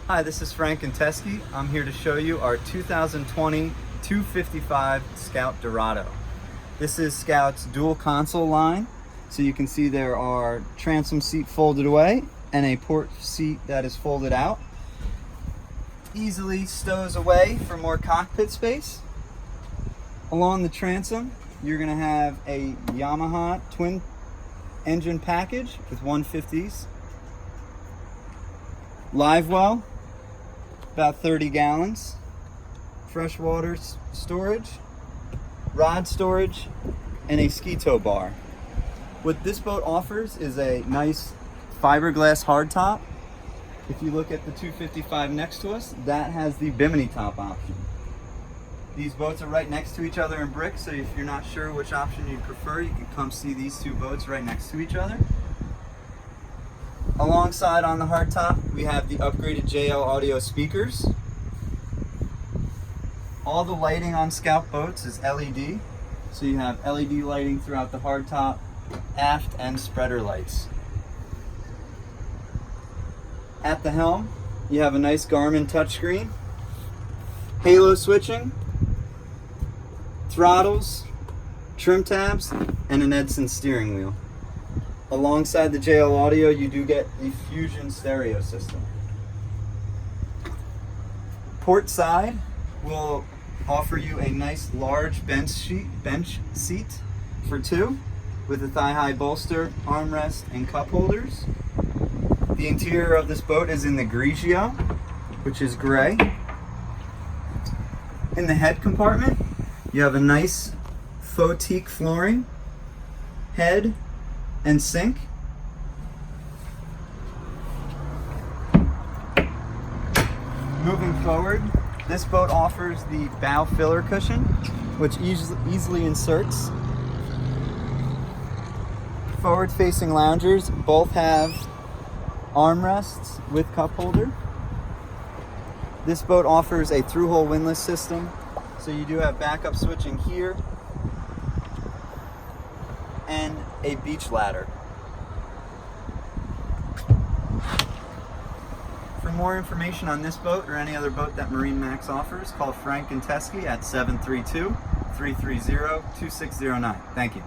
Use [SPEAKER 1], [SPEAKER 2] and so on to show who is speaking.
[SPEAKER 1] Hi, this is Frank and Teskey. I'm here to show you our 2020 255 Scout Dorado. This is Scout's dual console line. So you can see there are transom seat folded away and a port seat that is folded out. Easily stows away for more cockpit space. Along the transom, you're going to have a Yamaha twin engine package with 150s. Live well, about 30 gallons. Freshwater storage, rod storage, and a ski tow bar. What this boat offers is a nice fiberglass hardtop. If you look at the 255 next to us, that has the bimini top option. These boats are right next to each other in brick, so if you're not sure which option you prefer, you can come see these two boats right next to each other. Alongside on the hardtop, we have the upgraded JL audio speakers. All the lighting on Scout boats is LED, so you have LED lighting throughout the hardtop, aft and spreader lights. At the helm, you have a nice Garmin touchscreen, halo switching, throttles, trim tabs, and an Edson steering wheel. Alongside the JL audio, you do get the Fusion stereo system. Portside will offer you a nice large bench seat for two with a thigh-high bolster, armrest, and cup holders. The interior of this boat is in the Grigio, which is gray. In the head compartment, you have a nice faux teak flooring, head, and sink. Moving forward, this boat offers the bow filler cushion, which easily inserts. Forward-facing loungers both have armrests with cup holder. This boat offers a through-hole windlass system, so you do have backup switching here and a beach ladder. For more information on this boat or any other boat that MarineMax offers, call Frank and Teskey at 732-330-2609. Thank you.